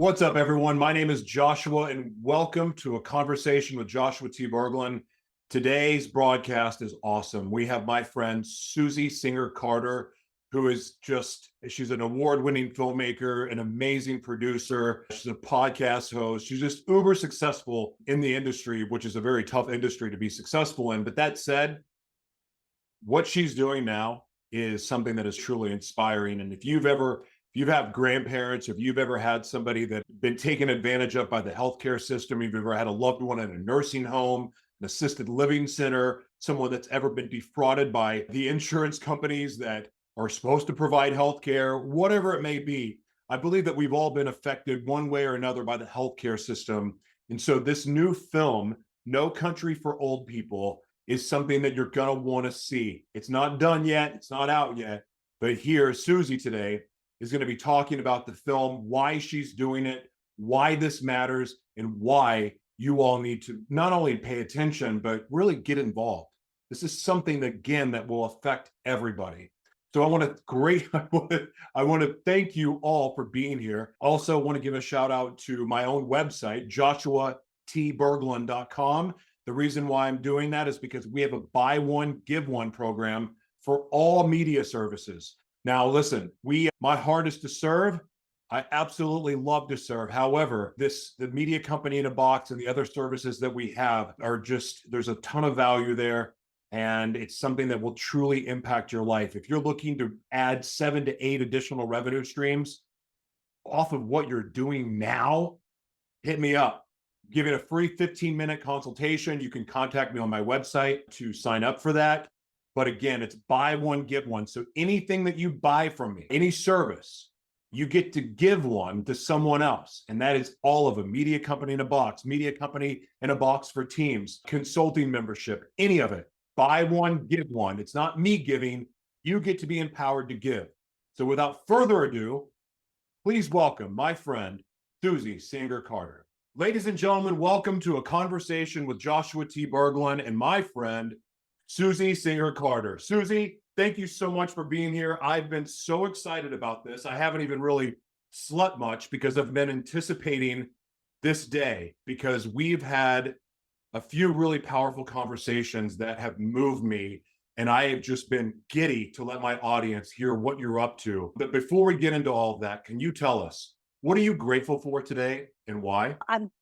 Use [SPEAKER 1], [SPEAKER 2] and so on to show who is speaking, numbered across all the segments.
[SPEAKER 1] What's up, everyone? My name is Joshua, and welcome to a conversation with Joshua T Berglan. Today's broadcast is awesome. We have my friend Susie Singer Carter, who is she's an award-winning filmmaker, an amazing producer. She's a podcast host. She's just uber successful in the industry, which is a very tough industry to be successful in. But that said, what she's doing now is something that is truly inspiring. And if you've had grandparents, if you've ever had somebody that's been taken advantage of by the healthcare system, if you've ever had a loved one in a nursing home, an assisted living center, someone that's ever been defrauded by the insurance companies that are supposed to provide healthcare, whatever it may be, I believe that we've all been affected one way or another by the healthcare system. And so this new film, No Country for Old People, is something that you're going to want to see. It's not done yet. It's not out yet. But here, Susie today is going to be talking about the film, why she's doing it, why this matters, and why you all need to not only pay attention, but really get involved. This is something, again, that will affect everybody. So I want to thank you all for being here. Also want to give a shout out to my own website, joshuatberglan.com. The reason why I'm doing that is because we have a buy one, give one program for all media services. Now, listen, my heart is to serve. I absolutely love to serve. However, the media company in a box and the other services that we have are there's a ton of value there. And it's something that will truly impact your life. If you're looking to add 7 to 8 additional revenue streams off of what you're doing now, hit me up. Give it a free 15-minute consultation. You can contact me on my website to sign up for that. But again, it's buy one, give one. So anything that you buy from me, any service, you get to give one to someone else. And that is all of them. Media company in a box, media company in a box for teams, consulting membership, any of it. Buy one, give one. It's not me giving. You get to be empowered to give. So without further ado, please welcome my friend, Susie Singer Carter. Ladies and gentlemen, welcome to a conversation with Joshua T Berglan and my friend, Susie Singer Carter. Susie, thank you so much for being here. I've been so excited about this. I haven't even really slept much because I've been anticipating this day, because we've had a few really powerful conversations that have moved me, and I have just been giddy to let my audience hear what you're up to. But before we get into all of that, can you tell us, what are you grateful for today and why?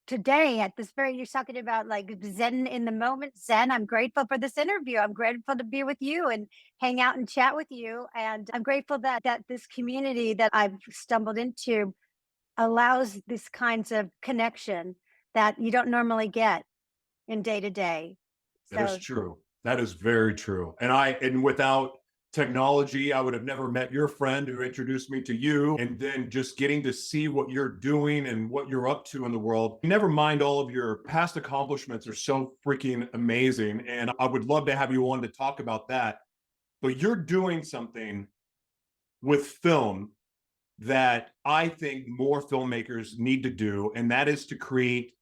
[SPEAKER 2] Today at this you're talking about like Zen in the moment. Zen, I'm grateful for this interview. I'm grateful to be with you and hang out and chat with you. And I'm grateful that this community that I've stumbled into allows this kinds of connection that you don't normally get in day to day.
[SPEAKER 1] That is true. That is very true. And without technology, I would have never met your friend who introduced me to you. And then just getting to see what you're doing and what you're up to in the world. Never mind, all of your past accomplishments are so freaking amazing. And I would love to have you on to talk about that. But you're doing something with film that I think more filmmakers need to do. And that is to create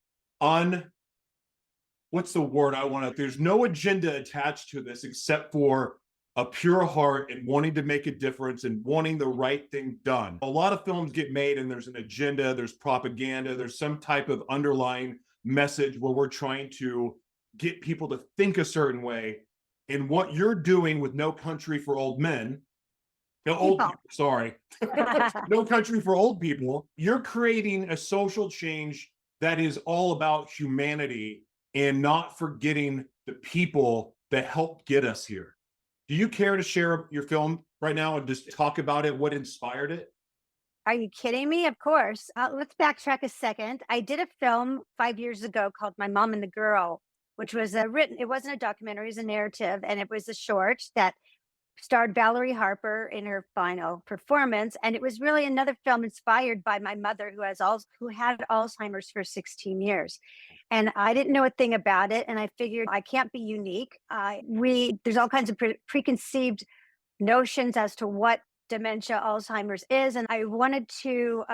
[SPEAKER 1] what's the word I want to, there's no agenda attached to this except for a pure heart and wanting to make a difference and wanting the right thing done. A lot of films get made and there's an agenda, there's propaganda, there's some type of underlying message where we're trying to get people to think a certain way. And what you're doing with No Country for Old Men, No Country for Old People, you're creating a social change that is all about humanity and not forgetting the people that helped get us here. Do you care to share your film right now and just talk about it, what inspired it?
[SPEAKER 2] Are you kidding me? Of course. Let's backtrack a second. I did a film 5 years ago called My Mom and the Girl, which was it wasn't a documentary, it was a narrative, and it was a short that starred Valerie Harper in her final performance. And it was really another film inspired by my mother, who had Alzheimer's for 16 years. And I didn't know a thing about it. And I figured I can't be unique. There's all kinds of preconceived notions as to what dementia, Alzheimer's is. And I wanted to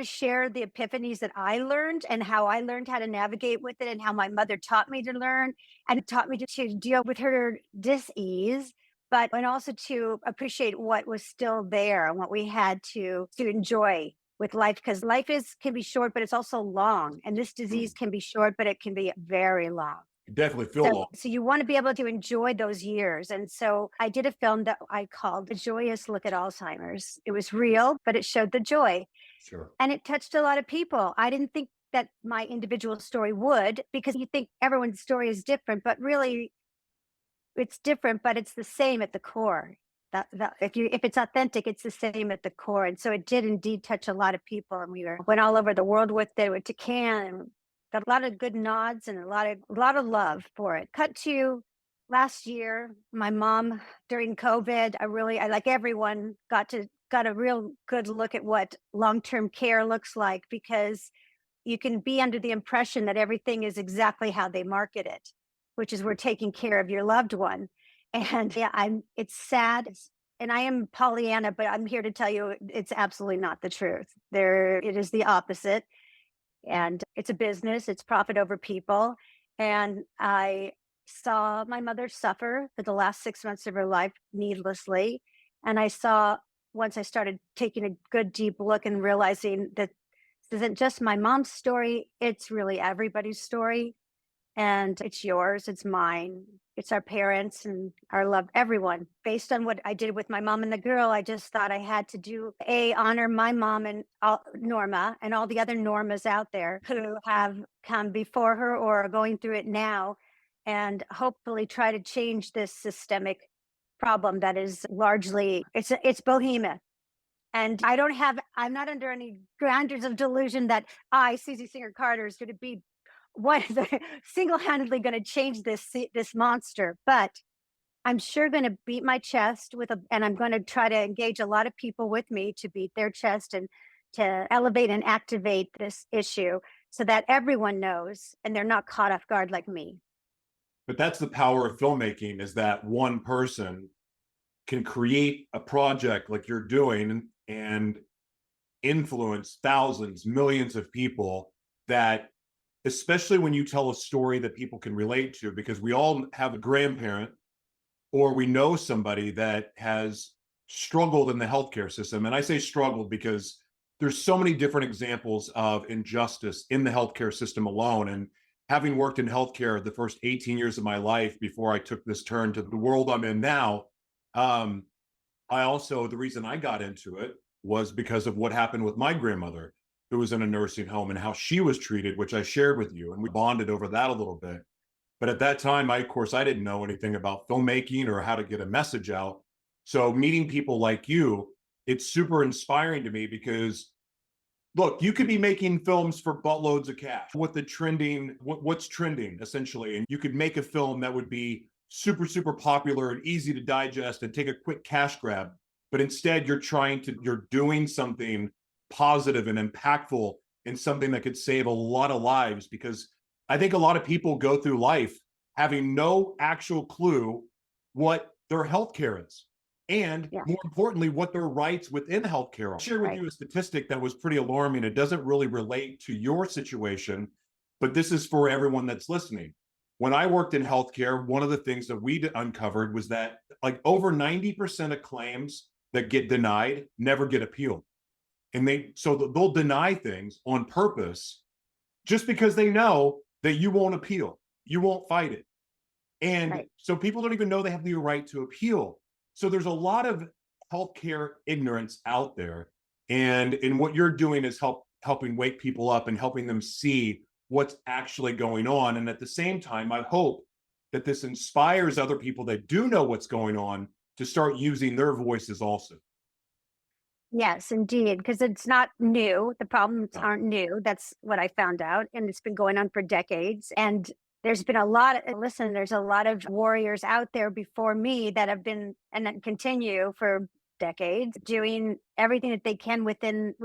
[SPEAKER 2] share the epiphanies that I learned and how I learned how to navigate with it, and how my mother taught me to learn and taught me to deal with her dis-ease, and also to appreciate what was still there and what we had to enjoy with life, because life can be short, but it's also long. And this disease can be short, but it can be very long.
[SPEAKER 1] You definitely feel
[SPEAKER 2] So,
[SPEAKER 1] long.
[SPEAKER 2] so you want to be able to enjoy those years. And so I did a film that I called A Joyous Look at Alzheimer's. It was real, but it showed the joy.
[SPEAKER 1] Sure.
[SPEAKER 2] And it touched a lot of people. I didn't think that my individual story would, because you think everyone's story is different, but really it's different, but it's the same at the core. That if it's authentic, it's the same at the core. And so it did indeed touch a lot of people. And went all over the world with it, went to Cannes, and got a lot of good nods and a lot of love for it. Cut to last year, my mom during COVID, I like everyone got a real good look at what long-term care looks like, because you can be under the impression that everything is exactly how they market it, which is we're taking care of your loved one. And yeah, it's sad. And I am Pollyanna, but I'm here to tell you it's absolutely not the truth. It is the opposite. And it's a business, it's profit over people. And I saw my mother suffer for the last 6 months of her life needlessly. And I saw, once I started taking a good deep look and realizing that this isn't just my mom's story, it's really everybody's story. And it's yours, it's mine, it's our parents and our love, everyone. Based on what I did with my mom and the girl, I just thought I had to honor my mom and Norma and all the other Normas out there who have come before her or are going through it now, and hopefully try to change this systemic problem that is largely, it's behemoth. And I'm not under any grandeurs of delusion that Susie Singer Carter, is going to be single-handedly going to change this monster, but I'm sure going to beat my chest and I'm going to try to engage a lot of people with me to beat their chest and to elevate and activate this issue so that everyone knows and they're not caught off guard like me.
[SPEAKER 1] But that's the power of filmmaking, is that one person can create a project like you're doing and influence thousands, millions of people, that especially when you tell a story that people can relate to, because we all have a grandparent or we know somebody that has struggled in the healthcare system. And I say struggled because there's so many different examples of injustice in the healthcare system alone. And having worked in healthcare the first 18 years of my life before I took this turn to the world I'm in now, the reason I got into it was because of what happened with my grandmother, who was in a nursing home, and how she was treated, which I shared with you. And we bonded over that a little bit. But at that time, I didn't know anything about filmmaking or how to get a message out. So meeting people like you, it's super inspiring to me, because look, you could be making films for buttloads of cash with what's trending essentially. And you could make a film that would be super, super popular and easy to digest and take a quick cash grab. But instead you're doing something positive and impactful, in something that could save a lot of lives. Because I think a lot of people go through life having no actual clue what their healthcare is, and more importantly, what their rights within healthcare are. I'll share with you a statistic that was pretty alarming. It doesn't really relate to your situation, but this is for everyone that's listening. When I worked in healthcare, one of the things that we uncovered was that like over 90% of claims that get denied never get appealed. And they'll deny things on purpose just because they know that you won't appeal, you won't fight it. And so people don't even know they have the right to appeal. So there's a lot of healthcare ignorance out there. And what you're doing is helping wake people up and helping them see what's actually going on. And at the same time, I hope that this inspires other people that do know what's going on to start using their voices also.
[SPEAKER 2] Yes, indeed, because it's not new. The problems aren't new. That's what I found out. And it's been going on for decades. And there's been there's a lot of warriors out there before me that have been and that continue for decades doing everything that they can within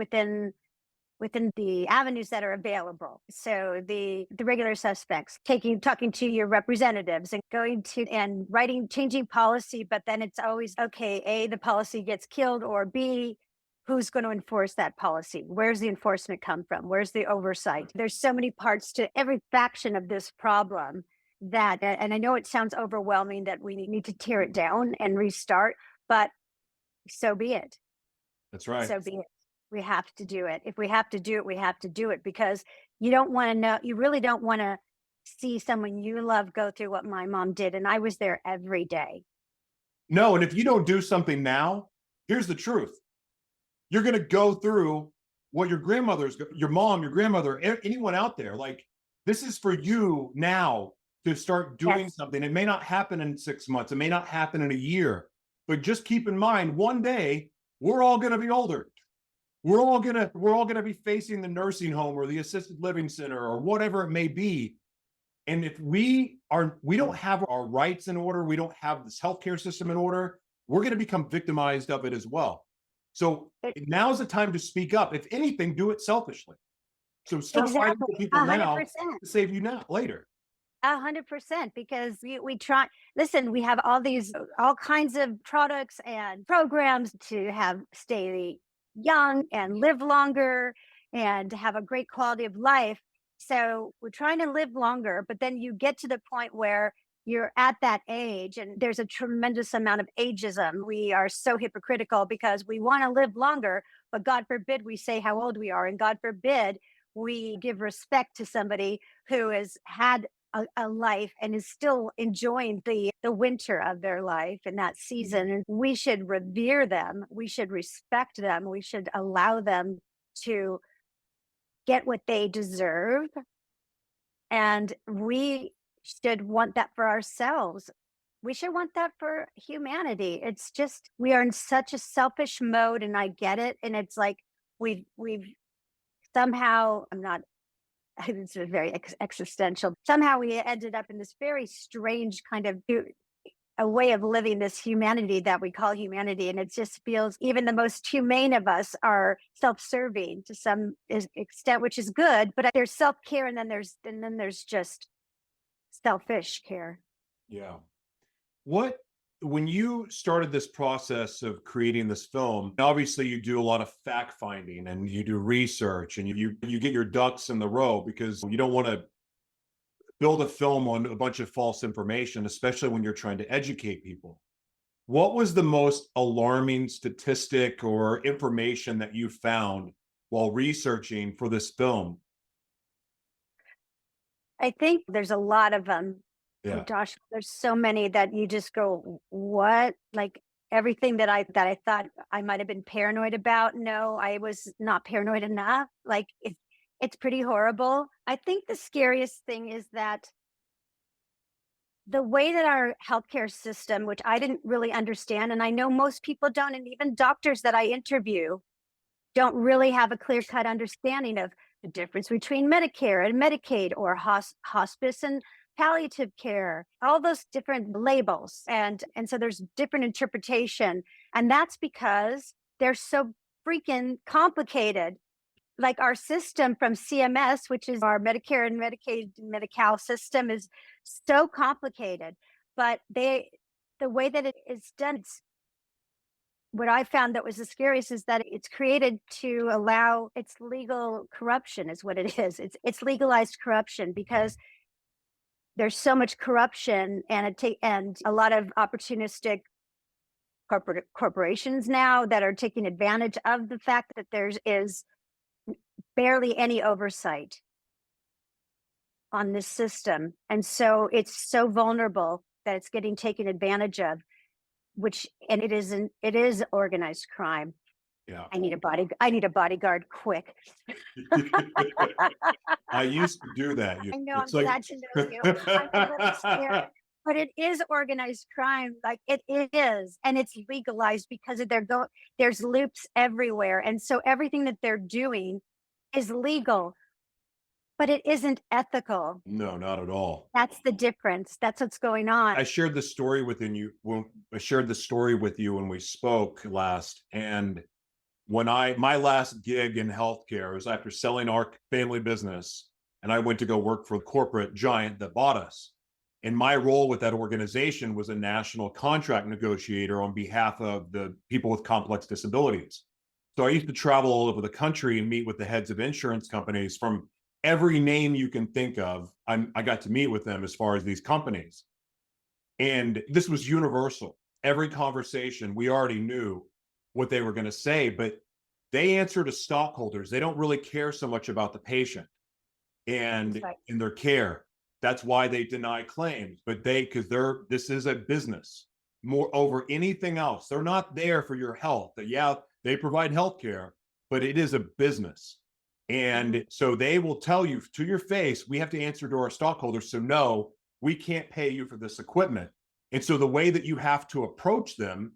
[SPEAKER 2] the avenues that are available. So the regular suspects, talking to your representatives and changing policy, but then it's always, okay, A, the policy gets killed, or B, who's going to enforce that policy? Where's the enforcement come from? Where's the oversight? There's so many parts to every faction of this problem and I know it sounds overwhelming that we need to tear it down and restart, but so be it.
[SPEAKER 1] That's right.
[SPEAKER 2] So be it. we have to do it. If we have to do it, we have to do it, because you don't want to know, you really don't want to see someone you love go through what my mom did. And I was there every day.
[SPEAKER 1] No, and if you don't do something now, here's the truth. You're going to go through what your grandmother's, your mom, your grandmother, anyone out there. Like, this is for you now to start doing
[SPEAKER 2] Yes.
[SPEAKER 1] something. It may not happen in 6 months. It may not happen in a year, but just keep in mind, one day we're all going to be older. We're all going to be facing the nursing home or the assisted living center or whatever it may be. And if we don't have our rights in order, we don't have this healthcare system in order, we're going to become victimized of it as well. So now's the time to speak up. If anything, do it selfishly. So start fighting
[SPEAKER 2] Exactly.
[SPEAKER 1] for people now
[SPEAKER 2] 100%.
[SPEAKER 1] to save you now later.
[SPEAKER 2] 100%, because we try, listen, we have all kinds of products and programs to stay young and live longer and have a great quality of life. So we're trying to live longer, but then you get to the point where you're at that age and there's a tremendous amount of ageism. We are so hypocritical because we want to live longer, but God forbid we say how old we are, and God forbid we give respect to somebody who has had a life and is still enjoying the winter of their life in that season. And we should revere them. We should respect them. We should allow them to get what they deserve. And we should want that for ourselves. We should want that for humanity. It's just, we are in such a selfish mode, and I get it. And it's like we've somehow, I'm not, it's very existential. Somehow we ended up in this very strange kind of a way of living this humanity that we call humanity. And it just feels, even the most humane of us are self-serving to some extent, which is good, but there's self-care, and then there's just selfish care.
[SPEAKER 1] Yeah. When you started this process of creating this film, obviously you do a lot of fact finding and you do research and you get your ducks in the row, because you don't want to build a film on a bunch of false information, especially when you're trying to educate people. What was the most alarming statistic or information that you found while researching for this film?
[SPEAKER 2] I think there's a lot of them.
[SPEAKER 1] Yeah.
[SPEAKER 2] Gosh, there's so many that you just go, what? Like everything that I thought I might have been paranoid about. No, I was not paranoid enough. Like it's pretty horrible. I think the scariest thing is that the way that our healthcare system, which I didn't really understand, and I know most people don't, and even doctors that I interview don't really have a clear-cut understanding of the difference between Medicare and Medicaid, or hospice and palliative care, all those different labels. And so there's different interpretation. And that's because they're so freaking complicated. Like our system from CMS, which is our Medicare and Medicaid Medi-Cal system, is so complicated. But the way that it is done, what I found that was the scariest is that it's created to allow, it's legal corruption is what it is. It's legalized corruption, because there's so much corruption and a lot of opportunistic corporations now that are taking advantage of the fact that there is barely any oversight on this system. And so it's so vulnerable that it's getting taken advantage of, and it is organized crime.
[SPEAKER 1] Yeah.
[SPEAKER 2] I need a bodyguard quick.
[SPEAKER 1] I used to do that.
[SPEAKER 2] I know, I'm
[SPEAKER 1] It's like-
[SPEAKER 2] glad to know you. I'm a little scared, but it is organized crime. Like it is, and it's legalized because there's loops everywhere. And so everything that they're doing is legal, but it isn't ethical.
[SPEAKER 1] No, not at all.
[SPEAKER 2] That's the difference. That's what's going on.
[SPEAKER 1] I shared the story with you when we spoke last, and when my last gig in healthcare was after selling our family business, and I went to go work for a corporate giant that bought us. And my role with that organization was a national contract negotiator on behalf of the people with complex disabilities. So I used to travel all over the country and meet with the heads of insurance companies from every name you can think of. I got to meet with them as far as these companies. And this was universal. Every conversation, we already knew what they were going to say, but they answer to stockholders. They don't really care so much about the patient and
[SPEAKER 2] Right.
[SPEAKER 1] in their care. That's why they deny claims. But because this is a business more over anything else. They're not there for your health. Yeah, they provide health care, but it is a business. And so they will tell you to your face, we have to answer to our stockholders. So no, we can't pay you for this equipment. And so the way that you have to approach them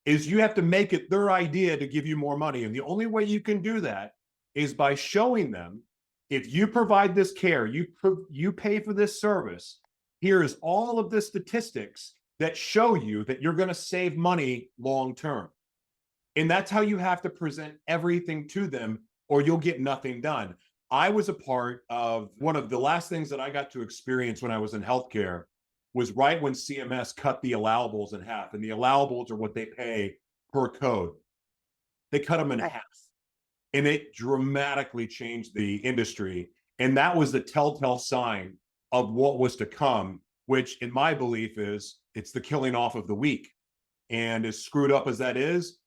[SPEAKER 1] is you have to make it their idea to give you more money. And the only way you can do that is by showing them, if you provide this care, you pay for this service, here's all of the statistics that show you that you're going to save money long term. And that's how you have to present everything to them, or you'll get nothing done. I was a part of one of the last things that I got to experience when I was in healthcare was right when CMS cut the allowables in half. And the allowables are what they pay per code. They cut them in half. And it dramatically changed the industry. And that was the telltale sign of what was to come, which in my belief is it's the killing off of the weak. And as screwed up as that is,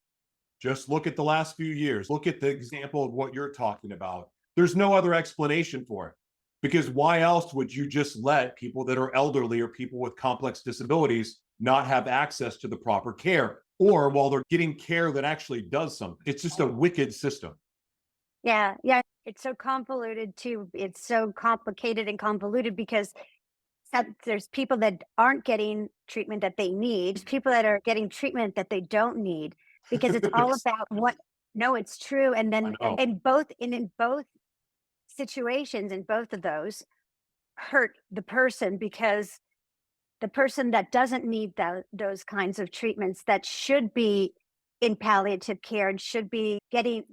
[SPEAKER 1] just look at the last few years. Look at the example of what you're talking about. There's no other explanation for it. Because why else would you just let people that are elderly or people with complex disabilities not have access to the proper care? Or while they're getting care that actually does something. It's just a wicked system.
[SPEAKER 2] Yeah. It's so convoluted too. It's so complicated and convoluted because there's people that aren't getting treatment that they need. There's people that are getting treatment that they don't need because it's all about what. No, it's true. And then in both situations, in both of those, hurt the person because the person that doesn't need those kinds of treatments that should be in palliative care and should be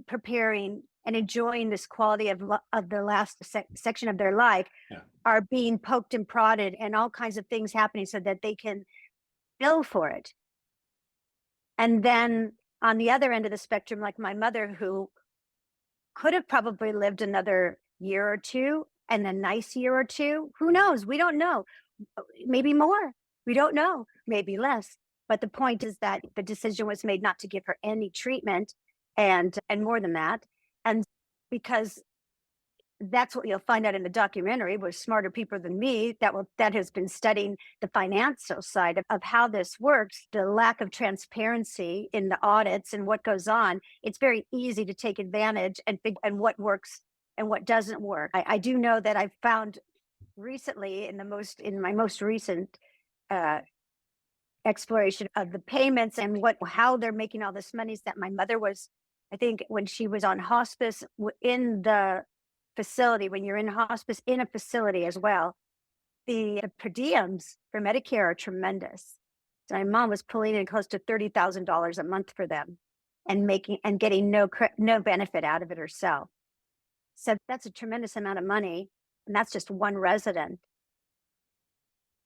[SPEAKER 2] preparing and enjoying this quality of the last section of their life are being poked and prodded and all kinds of things happening so that they can bill for it. And then on the other end of the spectrum, like my mother, who could have probably lived another year or two and a nice year or two, who knows? We don't know. Maybe more. We don't know. Maybe less. But the point is that the decision was made not to give her any treatment and more than that. And because that's what you'll find out in the documentary with smarter people than me that has been studying the financial side of how this works, the lack of transparency in the audits and what goes on. It's very easy to take advantage and what works and what doesn't work. I do know that I've found recently in my most recent exploration of the payments and how they're making all this money is that my mother was, I think when she was on hospice in the facility, when you're in hospice in a facility as well, the per diems for Medicare are tremendous. So my mom was pulling in close to $30,000 a month for them and getting no benefit out of it herself. So that's a tremendous amount of money. And that's just one resident.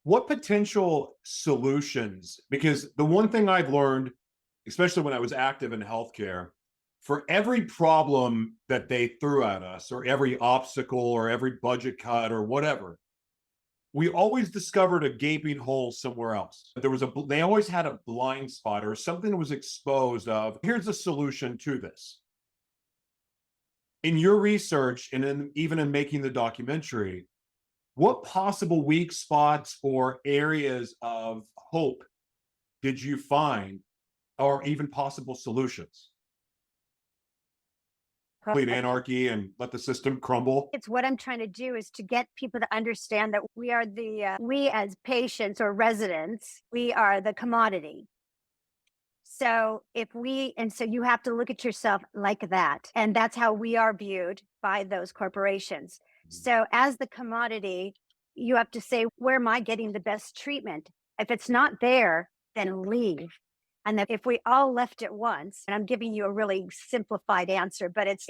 [SPEAKER 1] What potential solutions? Because the one thing I've learned, especially when I was active in healthcare, for every problem that they threw at us, or every obstacle, or every budget cut, or whatever, we always discovered a gaping hole somewhere else. They always had a blind spot or something that was exposed of, here's a solution to this. In your research and even in making the documentary, what possible weak spots or areas of hope did you find, or even possible solutions? Complete anarchy and let the system crumble?
[SPEAKER 2] It's what I'm trying to do is to get people to understand that we are we as patients or residents, we are the commodity. So so you have to look at yourself like that. And that's how we are viewed by those corporations. So as the commodity, you have to say, where am I getting the best treatment? If it's not there, then leave. And that if we all left at once, and I'm giving you a really simplified answer, but it's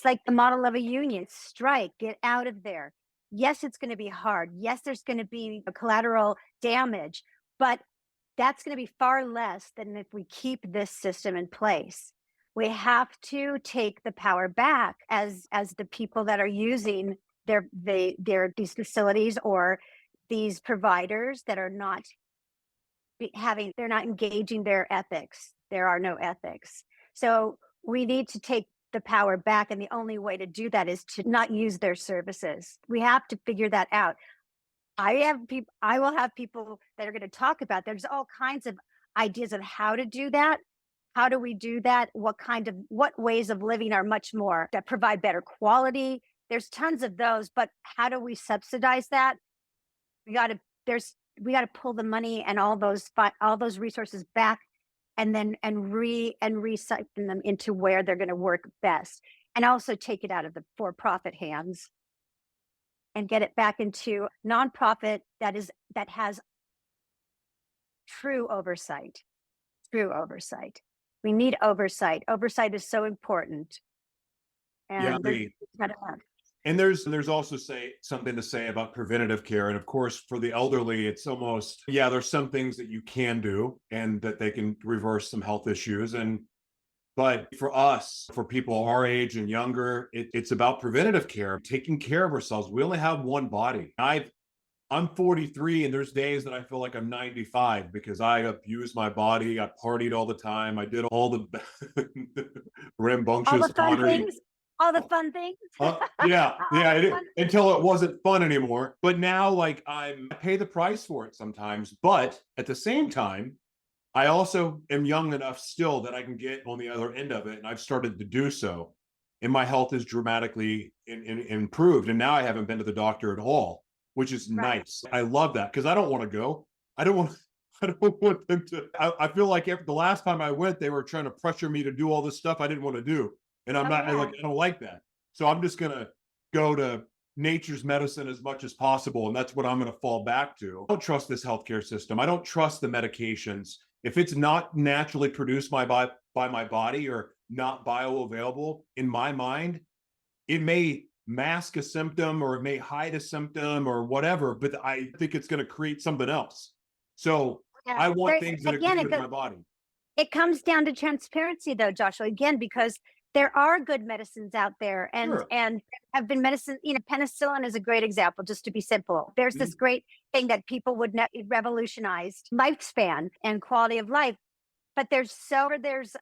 [SPEAKER 2] like the model of a union: strike, get out of there. Yes, it's going to be hard. Yes, there's going to be a collateral damage, but that's going to be far less than if we keep this system in place. We have to take the power back as the people that are using these facilities or these providers that are not they're not engaging their ethics. There are no ethics. So we need to take the power back. And the only way to do that is to not use their services. We have to figure that out. I will have people that are going to talk about, there's all kinds of ideas of how to do that. How do we do that? What ways of living are much more that provide better quality? There's tons of those, but how do we subsidize that? We got to, we got to pull the money and all those resources back, and then recycle them into where they're going to work best, and also take it out of the for-profit hands and get it back into nonprofit that has true oversight. We need oversight. Oversight is so important. And
[SPEAKER 1] there's also something to say about preventative care. And of course, for the elderly, it's almost, there's some things that you can do and that they can reverse some health issues. But for us, for people our age and younger, it's about preventative care, taking care of ourselves. We only have one body. I'm 43, and there's days that I feel like I'm 95 because I abused my body. I partied all the time. I did all the rambunctious
[SPEAKER 2] all the fun things.
[SPEAKER 1] Until it wasn't fun anymore. But now, like, I pay the price for it sometimes. But at the same time, I also am young enough still that I can get on the other end of it, and I've started to do so. And my health is dramatically improved. And now I haven't been to the doctor at all, which is nice. I love that because I don't want to go. I don't want them to. I feel like the last time I went, they were trying to pressure me to do all this stuff I didn't want to do. And I don't like that. So I'm just going to go to nature's medicine as much as possible. And that's what I'm going to fall back to. I don't trust this healthcare system. I don't trust the medications. If it's not naturally produced by my body or not bioavailable, in my mind, it may mask a symptom or it may hide a symptom or whatever, but I think it's going to create something else. So I want things that agree with my body.
[SPEAKER 2] It comes down to transparency though, Joshua, again, because there are good medicines out there and have been medicine, penicillin is a great example, just to be simple. There's this great thing that people would revolutionize lifespan and quality of life. But there's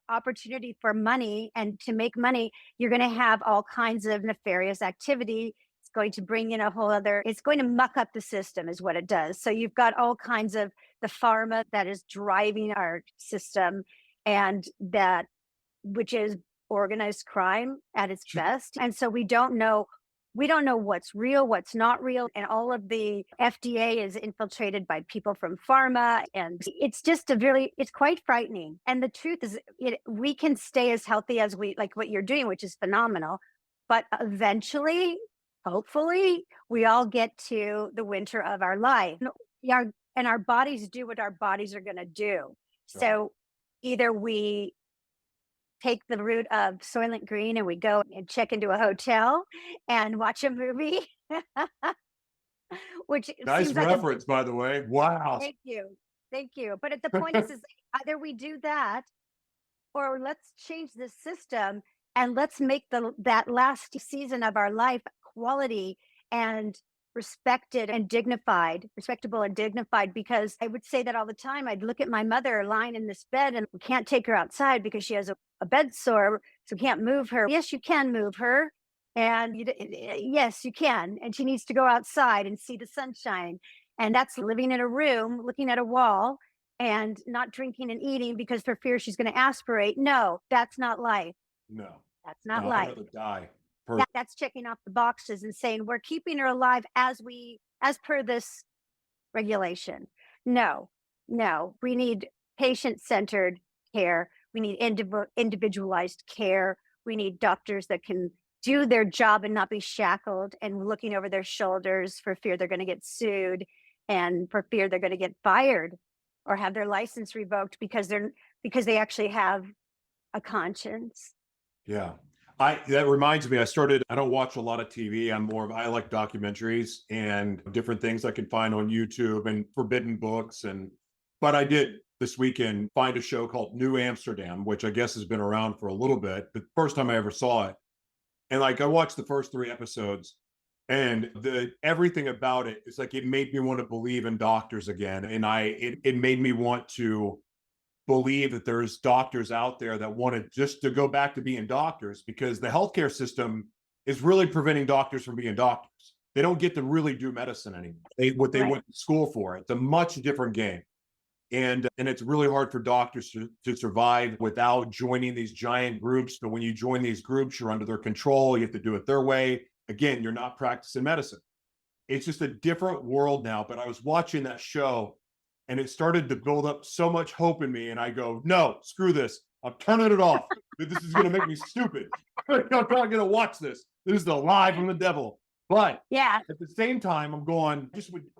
[SPEAKER 2] opportunity for money, and to make money, you're going to have all kinds of nefarious activity. It's going to bring in it's going to muck up the system is what it does. So you've got all kinds of the pharma that is driving our system, and which is organized crime at its best. And so we don't know what's real, what's not real. And all of the FDA is infiltrated by people from pharma. And it's just it's quite frightening. And the truth is we can stay as healthy as like what you're doing, which is phenomenal. But eventually, hopefully, we all get to the winter of our life. And our bodies do what our bodies are going to do. Right. So either we take the route of Soylent Green and we go and check into a hotel and watch a movie. Which
[SPEAKER 1] nice reference, by the way. Wow.
[SPEAKER 2] Thank you. But the point is either we do that, or let's change the system and let's make that last season of our life quality and respectable and dignified, because I would say that all the time. I'd look at my mother lying in this bed and we can't take her outside because she has a bed sore, so we can't move her. Yes, you can move her. And yes, you can. And she needs to go outside and see the sunshine. And that's living in a room, looking at a wall and not drinking and eating because for fear she's going to aspirate. No, that's not life.
[SPEAKER 1] No,
[SPEAKER 2] that's not life.
[SPEAKER 1] I'd rather die.
[SPEAKER 2] That's checking off the boxes and saying we're keeping her alive as per this regulation. No, we need patient-centered care. We need individualized care. We need doctors that can do their job and not be shackled and looking over their shoulders for fear they're going to get sued and for fear they're going to get fired or have their license revoked because they actually have a conscience.
[SPEAKER 1] Yeah. That reminds me, I don't watch a lot of TV. I like documentaries and different things I can find on YouTube and forbidden books. But I did this weekend find a show called New Amsterdam, which I guess has been around for a little bit, but first time I ever saw it. And I watched the first 3 episodes and everything about it is it made me want to believe in doctors again. And it made me want to believe that there's doctors out there that want to just to go back to being doctors, because the healthcare system is really preventing doctors from being doctors. They don't get to really do medicine anymore. What they
[SPEAKER 2] Right.
[SPEAKER 1] went to school for. It's a much different game. And it's really hard for doctors to survive without joining these giant groups. But when you join these groups, you're under their control. You have to do it their way. Again, you're not practicing medicine. It's just a different world now. But I was watching that show and it started to build up so much hope in me. And I go, no, screw this. I'm turning it off. This is going to make me stupid. I'm not going to watch this. This is the lie from the devil. But
[SPEAKER 2] Yeah.
[SPEAKER 1] at the same time, I'm going,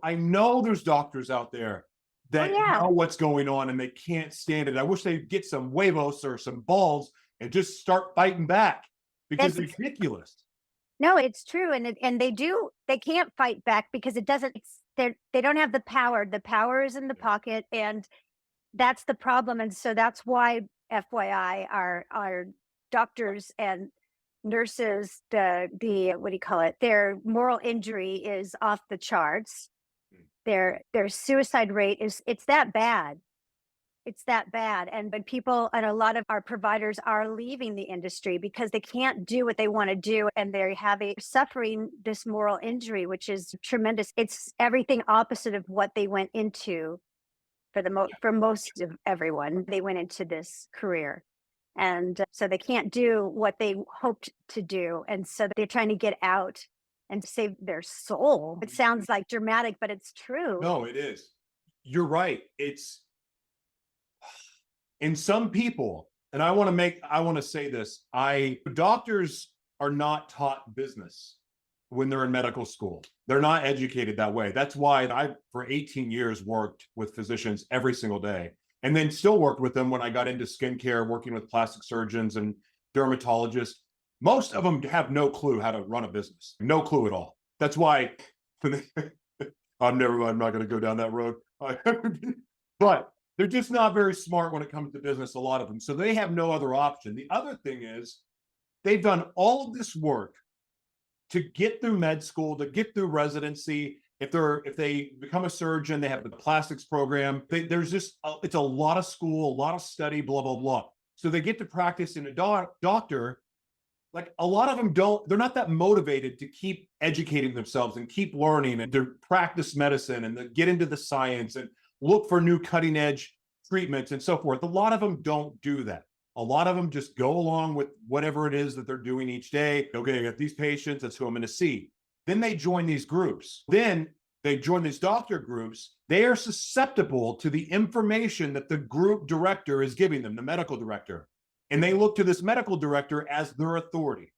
[SPEAKER 1] I know there's doctors out there that
[SPEAKER 2] yeah.
[SPEAKER 1] know what's going on and they can't stand it. I wish they'd get some huevos or some balls and just start fighting back, because it's ridiculous.
[SPEAKER 2] No, it's true. And they can't fight back because they don't have the power. The power is in the pocket, and that's the problem. And so that's why, FYI, our doctors and nurses, the what do you call it? Their moral injury is off the charts. Their suicide rate it's that bad. It's that bad. But people, and a lot of our providers are leaving the industry because they can't do what they want to do. And they're suffering this moral injury, which is tremendous. It's everything opposite of what they went into for most of everyone. They went into this career. And so they can't do what they hoped to do. And so they're trying to get out and save their soul. It sounds like dramatic, but it's true.
[SPEAKER 1] No, it is. You're right. It's in some people, and I want to say this. Doctors are not taught business when they're in medical school. They're not educated that way. That's why I, for 18 years, worked with physicians every single day, and then still worked with them when I got into skincare, working with plastic surgeons and dermatologists. Most of them have no clue how to run a business, no clue at all. That's why I'm not going to go down that road. But they're just not very smart when it comes to business, a lot of them. So they have no other option. The other thing is they've done all of this work to get through med school, to get through residency. If they become a surgeon, they have the plastics program. It's a lot of school, a lot of study, blah, blah, blah. So they get to practice in a doctor. Like, a lot of them they're not that motivated to keep educating themselves and keep learning and to practice medicine and to get into the science and look for new cutting edge treatments and so forth. A lot of them don't do that. A lot of them just go along with whatever it is that they're doing each day. Okay, I got these patients, that's who I'm going to see. Then they join these groups. Then they join these doctor groups. They are susceptible to the information that the group director is giving them, the medical director. And they look to this medical director as their authority.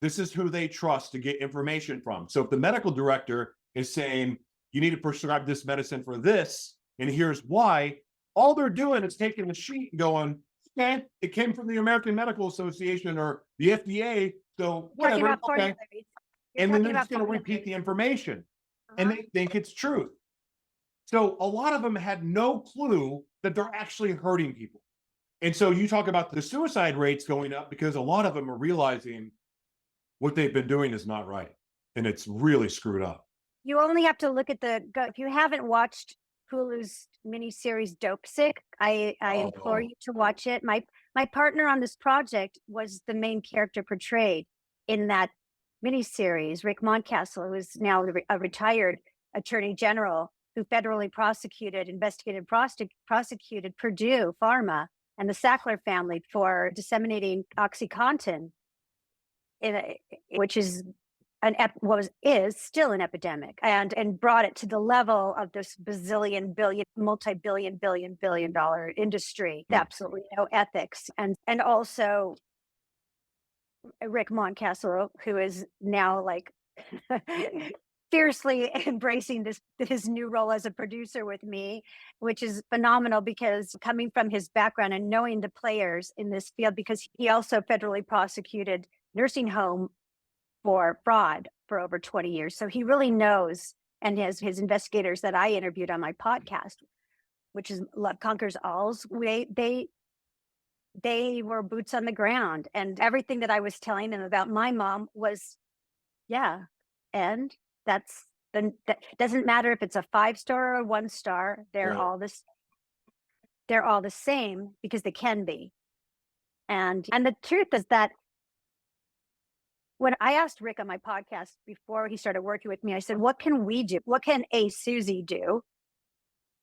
[SPEAKER 1] This is who they trust to get information from. So if the medical director is saying, you need to prescribe this medicine for this, and here's why, all they're doing is taking the sheet and going, okay, it came from the American Medical Association or the FDA, so whatever. Okay. And then they're just going to repeat the information. And they think it's truth. So a lot of them had no clue that they're actually hurting people. And so you talk about the suicide rates going up because a lot of them are realizing what they've been doing is not right. And it's really screwed up.
[SPEAKER 2] You only have to look at if you haven't watched Hulu's miniseries Dope Sick, I implore you to watch it. My partner on this project was the main character portrayed in that miniseries, Rick Moncastle, who is now a retired attorney general who federally investigated Purdue Pharma and the Sackler family for disseminating OxyContin, which is is still an epidemic, and brought it to the level of this multi-billion billion-dollar industry. Absolutely no ethics, and also Rick Moncastle, who is now like fiercely embracing his new role as a producer with me, which is phenomenal because coming from his background and knowing the players in this field, because he also federally prosecuted nursing home for fraud for over 20 years. So he really knows, and his investigators that I interviewed on my podcast, which is Love Conquers Alls, they were boots on the ground, and everything that I was telling them about my mom was, and that doesn't matter if it's a 5-star or a 1-star, they're all this. they're all the same because they can be. And the truth is that when I asked Rick on my podcast before he started working with me, I said, what can we do? What can a Susie do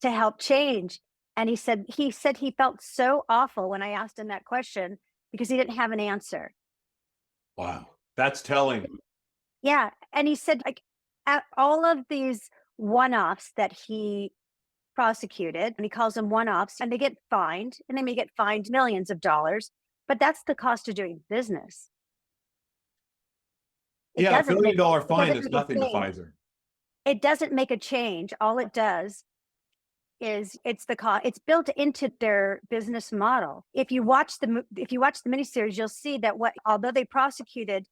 [SPEAKER 2] to help change? And he said he felt so awful when I asked him that question because he didn't have an answer.
[SPEAKER 1] Wow. That's telling.
[SPEAKER 2] Yeah. And he said, like, all of these one-offs that he prosecuted, and he calls them one-offs, and they get fined, and they may get fined millions of dollars, but that's the cost of doing business.
[SPEAKER 1] Yeah, $1 billion fine is nothing to
[SPEAKER 2] change.
[SPEAKER 1] Pfizer.
[SPEAKER 2] It doesn't make a change. All it does is it's the cost. It's built into their business model. If you watch the miniseries, you'll see that although they prosecuted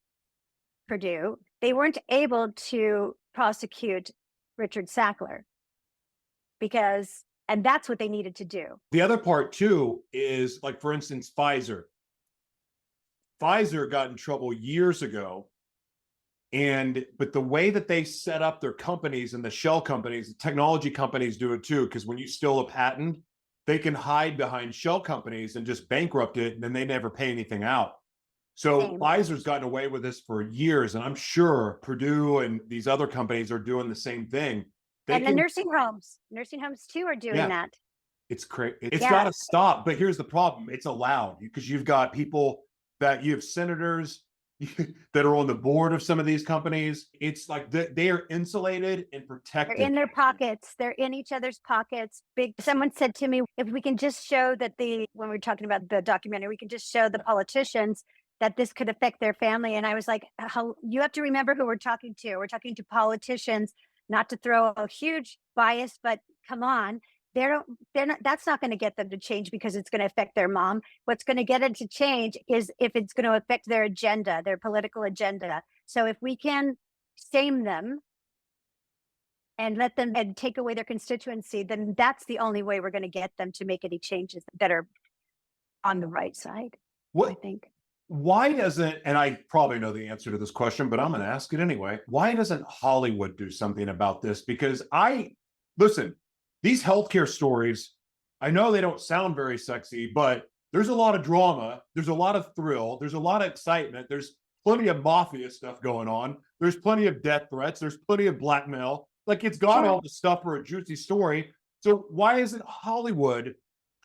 [SPEAKER 2] Purdue, they weren't able to prosecute Richard Sackler and that's what they needed to do.
[SPEAKER 1] The other part too is, like, for instance, Pfizer. Pfizer got in trouble years ago. But the way that they set up their companies and the shell companies, the technology companies do it too, because when you steal a patent, they can hide behind shell companies and just bankrupt it, and then they never pay anything out. So Pfizer's gotten away with this for years, and I'm sure Purdue and these other companies are doing the same thing.
[SPEAKER 2] The nursing homes too are doing that.
[SPEAKER 1] It's crazy. It's got to stop. But here's the problem: it's allowed because you've got people you have senators that are on the board of some of these companies. It's like they are insulated and protected.
[SPEAKER 2] They're in their pockets. They're in each other's pockets. Someone said to me, if we can just show that when we're talking about the documentary, we can just show the politicians that this could affect their family. And I was like, you have to remember who we're talking to. We're talking to politicians, not to throw a huge bias, but come on. They're not, that's not going to get them to change because it's going to affect their mom. What's going to get it to change is if it's going to affect their agenda, their political agenda. So if we can shame them and let them and take away their constituency, then that's the only way we're going to get them to make any changes that are on the right side. I think.
[SPEAKER 1] Why doesn't, and I probably know the answer to this question, but I'm going to ask it anyway. Why doesn't Hollywood do something about this? Because listen, these healthcare stories, I know they don't sound very sexy, but there's a lot of drama. There's a lot of thrill. There's a lot of excitement. There's plenty of mafia stuff going on. There's plenty of death threats. There's plenty of blackmail. Like, it's got all the stuff for a juicy story. So why isn't Hollywood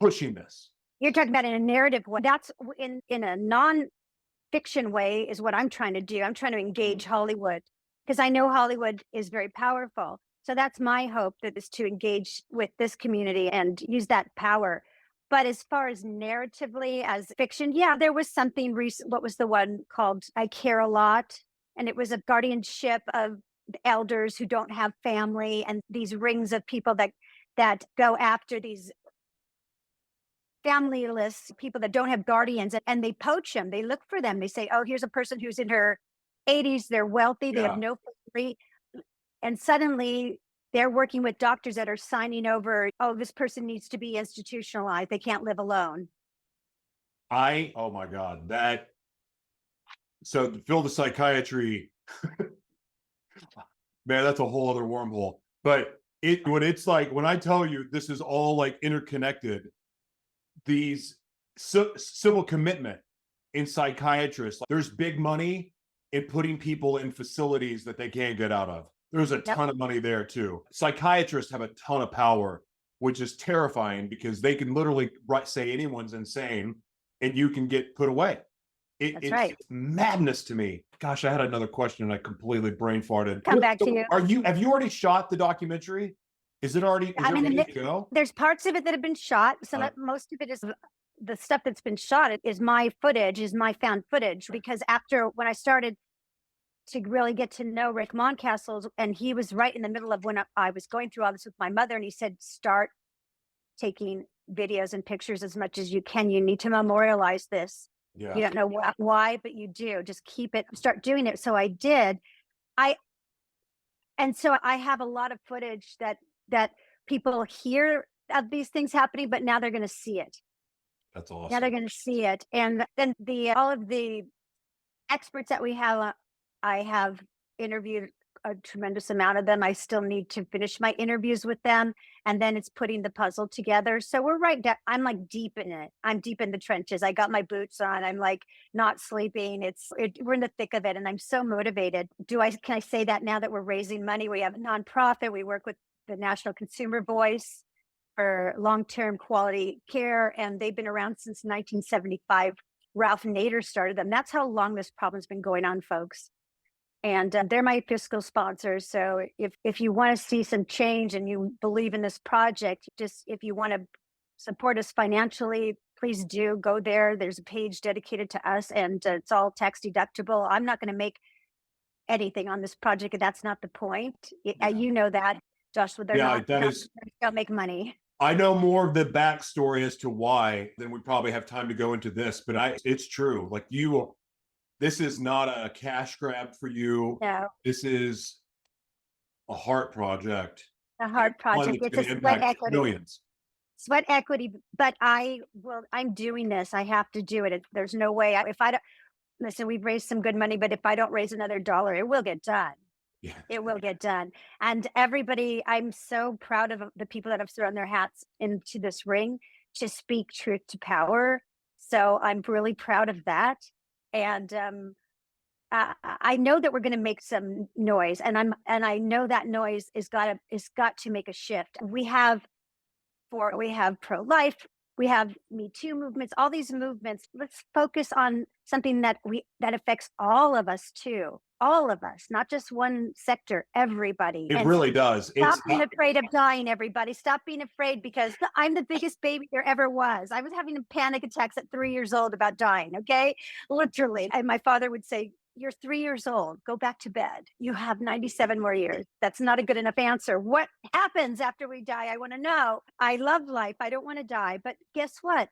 [SPEAKER 1] pushing this?
[SPEAKER 2] You're talking about in a narrative way. That's in a non-fiction way is what I'm trying to do. I'm trying to engage Hollywood because I know Hollywood is very powerful. So that's my hope, that is to engage with this community and use that power. But as far as narratively, as fiction, yeah, there was something recent. What was the one called I Care a Lot? And it was a guardianship of elders who don't have family, and these rings of people that go after these familyless people that don't have guardians, and they poach them. They look for them. They say, oh, here's a person who's in her 80s. They're wealthy. They have no family. And suddenly they're working with doctors that are signing over, oh, this person needs to be institutionalized. They can't live alone.
[SPEAKER 1] Oh my God, so to fill the psychiatry, man, that's a whole other wormhole. But when I tell you this is all like interconnected, these civil commitment in psychiatrists, there's big money in putting people in facilities that they can't get out of. There's a ton of money there too. Psychiatrists have a ton of power, which is terrifying because they can literally say anyone's insane and you can get put away. It's madness to me. Gosh, I had another question and I completely brain farted.
[SPEAKER 2] Come back to you.
[SPEAKER 1] Have you already shot the documentary? Is it already ready to go?
[SPEAKER 2] There's parts of it that have been shot. So most of it is the stuff that's been shot is my footage, is my found footage. Because when I started to really get to know Rick Moncastle, and he was right in the middle of when I was going through all this with my mother, and he said, start taking videos and pictures as much as you can. You need to memorialize this. Yeah. You don't know why, but you do. Just keep it, start doing it. So I did. And so I have a lot of footage that people hear of these things happening, but now they're going to see it.
[SPEAKER 1] That's awesome.
[SPEAKER 2] Now they're going to see it. And then all of the experts that we have, I have interviewed a tremendous amount of them. I still need to finish my interviews with them. And then it's putting the puzzle together. So we're right down, I'm like deep in it. I'm deep in the trenches. I got my boots on. I'm like not sleeping. We're in the thick of it. And I'm so motivated. Can I say that now that we're raising money? We have a nonprofit. We work with the National Consumer Voice for long-term quality care. And they've been around since 1975. Ralph Nader started them. That's how long this problem's been going on, folks. And they're my fiscal sponsors. So if you want to see some change and you believe in this project, just if you want to support us financially, please do go there. There's a page dedicated to us, and it's all tax deductible. I'm not going to make anything on this project. That's not the point. You know that, Joshua. Don't make money.
[SPEAKER 1] I know more of the backstory as to why than we probably have time to go into this, but it's true. Like this is not a cash grab for you.
[SPEAKER 2] No.
[SPEAKER 1] This is a heart project.
[SPEAKER 2] A heart project. It's a sweat equity.
[SPEAKER 1] Millions.
[SPEAKER 2] Sweat equity. But I'm doing this. I have to do it. There's no way. If I don't listen, we've raised some good money, but if I don't raise another dollar, it will get done.
[SPEAKER 1] Yeah.
[SPEAKER 2] It will get done. And everybody, I'm so proud of the people that have thrown their hats into this ring to speak truth to power. So I'm really proud of that. And I know that we're going to make some noise, and I know that noise is got to make a shift. We have pro-life, we have Me Too movements, all these movements. Let's focus on something that affects all of us too. All of us, not just one sector, everybody.
[SPEAKER 1] It really does.
[SPEAKER 2] Stop being afraid of dying, everybody. Stop being afraid, because I'm the biggest baby there ever was. I was having panic attacks at 3 years old about dying, okay? Literally. And my father would say, "You're 3 years old. Go back to bed. You have 97 more years." That's not a good enough answer. What happens after we die? I want to know. I love life. I don't want to die. But guess what?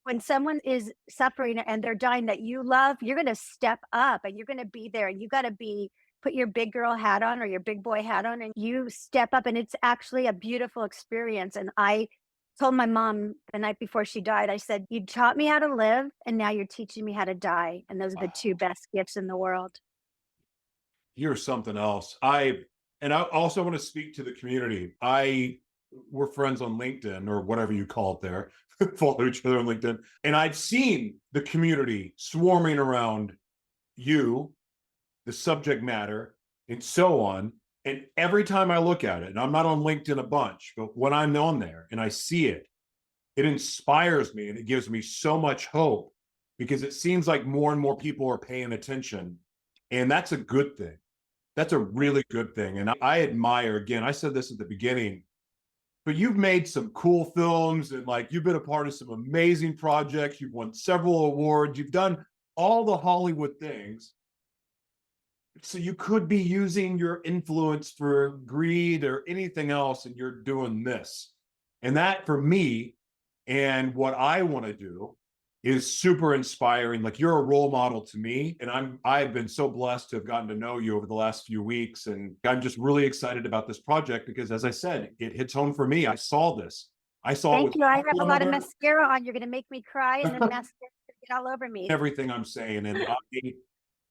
[SPEAKER 2] When someone is suffering and they're dying that you love, you're going to step up and you're going to be there, and you got to put your big girl hat on or your big boy hat on, and you step up. And it's actually a beautiful experience. And I told my mom the night before she died, I said, "You taught me how to live, and now you're teaching me how to die. And those are the two best gifts in the world."
[SPEAKER 1] You're something else. I also want to speak to the community. We're friends on LinkedIn, or whatever you call it there. Follow each other on LinkedIn. And I've seen the community swarming around you, the subject matter, and so on. And every time I look at it, and I'm not on LinkedIn a bunch, but when I'm on there and I see it, it inspires me and it gives me so much hope, because it seems like more and more people are paying attention. And that's a good thing. That's a really good thing. And I admire, again, I said this at the beginning, but you've made some cool films, and like you've been a part of some amazing projects. You've won several awards. You've done all the Hollywood things. So you could be using your influence for greed or anything else, and you're doing this. And that, for me, and what I want to do, is super inspiring. Like, you're a role model to me, and I've been so blessed to have gotten to know you over the last few weeks. And I'm just really excited about this project because, as I said, it hits home for me. I saw this.
[SPEAKER 2] Thank you. I have a lot of mascara on. You're going to make me cry, and then mascara get all over me.
[SPEAKER 1] Everything I'm saying. And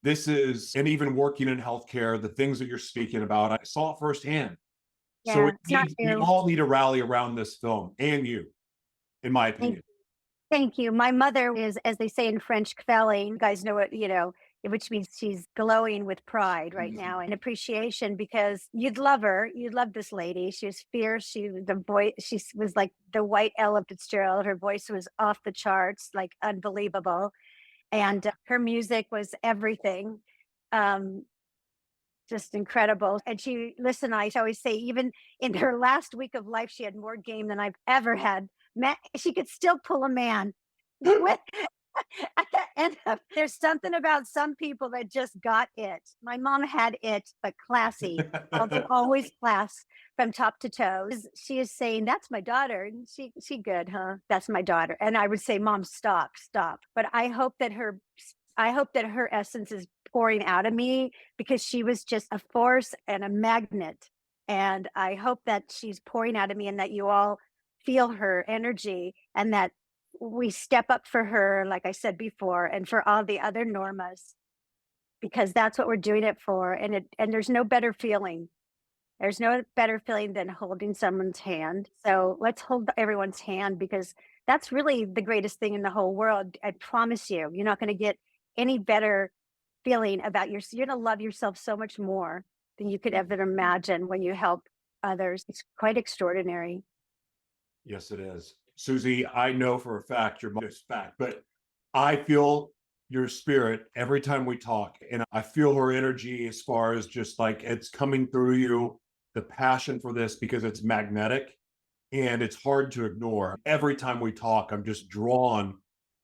[SPEAKER 1] this is, and even working in healthcare, the things that you're speaking about, I saw it firsthand.
[SPEAKER 2] Yeah,
[SPEAKER 1] so we all need to rally around this film, and you, in my opinion.
[SPEAKER 2] Thank you. My mother is, as they say in French, quelling. You guys know it, which means she's glowing with pride right now and appreciation, because you'd love her. You'd love this lady. She was fierce. She was like the white Ella Fitzgerald. Her voice was off the charts, like unbelievable. And her music was everything. Just incredible. And I always say, even in her last week of life, she had more game than I've ever had. She could still pull a man. At the end there's something about some people that just got it. My mom had it, but classy, always class from top to toe. She is saying, "That's my daughter." And she good, huh? That's my daughter. And I would say, "Mom, stop. But I hope that her essence is pouring out of me, because she was just a force and a magnet. And I hope that she's pouring out of me, and that you all feel her energy, and that we step up for her, like I said before, and for all the other Normas. because that's what we're doing it for. And there's no better feeling. There's no better feeling than holding someone's hand. So let's hold everyone's hand, because that's really the greatest thing in the whole world. I promise you, you're not going to get any better feeling about you're going to love yourself so much more than you could ever imagine when you help others. It's quite extraordinary.
[SPEAKER 1] Yes, it is. Susie, I know for a fact your mother's fact, but I feel your spirit every time we talk. And I feel her energy as far as just like it's coming through you, the passion for this, because it's magnetic and it's hard to ignore. Every time we talk, I'm just drawn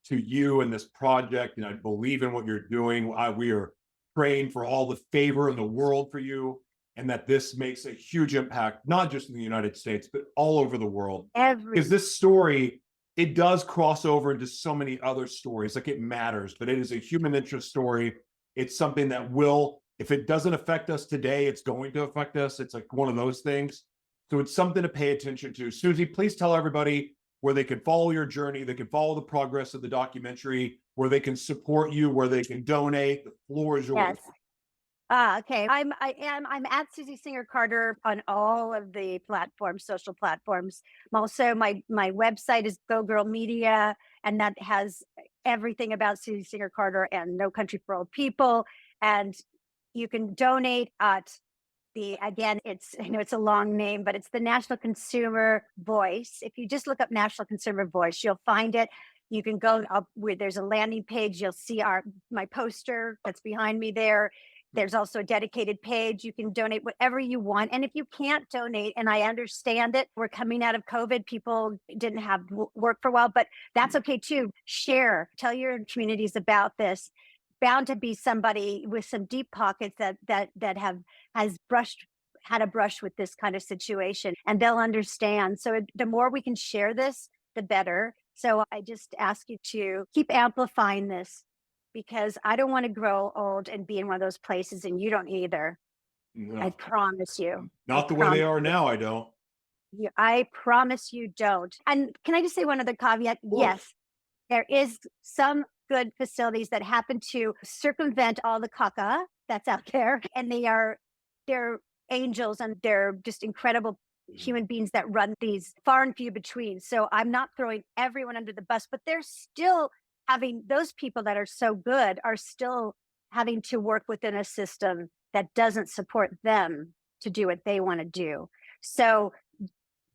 [SPEAKER 1] to you and this project. And I believe in what you're doing. We are praying for all the favor in the world for you, and that this makes a huge impact, not just in the United States, but all over the world. Because this story, it does cross over into so many other stories. Like, it matters, but it is a human interest story. It's something that will, if it doesn't affect us today, it's going to affect us. It's like one of those things. So it's something to pay attention to. Susie, please tell everybody where they can follow your journey, they can follow the progress of the documentary, where they can support you, where they can donate. The floor is yours.
[SPEAKER 2] Yes. Okay. I'm at Susie Singer Carter on all of the platforms, social platforms. I'm also, my website is Go Girl Media, and that has everything about Susie Singer Carter and No Country for Old People. And you can donate at again, I know it's a long name, but it's the National Consumer Voice. If you just look up National Consumer Voice, you'll find it. You can go up where there's a landing page. You'll see my poster that's behind me there. There's also a dedicated page. You can donate whatever you want. And if you can't donate, and I understand it, we're coming out of COVID, people didn't have work for a while, but that's okay too. Share, tell your communities about this. Bound to be somebody with some deep pockets that had a brush with this kind of situation, and they'll understand. So the more we can share this, the better. So I just ask you to keep amplifying this, because I don't want to grow old and be in one of those places, and you don't either.
[SPEAKER 1] No.
[SPEAKER 2] I promise you.
[SPEAKER 1] Not the way they are now, I don't.
[SPEAKER 2] I promise you don't. And can I just say one other caveat? Yes, there is some good facilities that happen to circumvent all the caca that's out there, and they're angels, and they're just incredible human beings that run these, far and few between. So I'm not throwing everyone under the bus, but they're still having, those people that are so good are still having to work within a system that doesn't support them to do what they want to do. So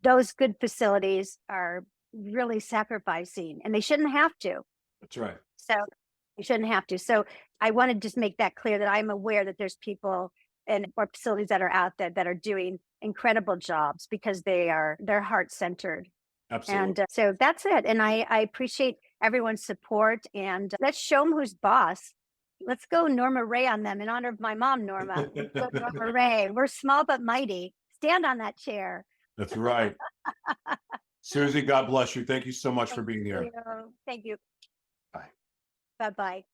[SPEAKER 2] those good facilities are really sacrificing, and they shouldn't have to.
[SPEAKER 1] That's right.
[SPEAKER 2] So you shouldn't have to. So I want to just make that clear, that I'm aware that there's people or facilities that are out there that are doing incredible jobs, because they're heart-centered.
[SPEAKER 1] Absolutely.
[SPEAKER 2] And so that's it. And I appreciate everyone's support, and let's show them who's boss. Let's go Norma Ray on them in honor of my mom, Norma. Let's go Norma Ray. We're small but mighty. Stand on that chair.
[SPEAKER 1] That's right. Susie, God bless you. Thank you so much for being here.
[SPEAKER 2] Thank you.
[SPEAKER 1] Bye.
[SPEAKER 2] Bye-bye.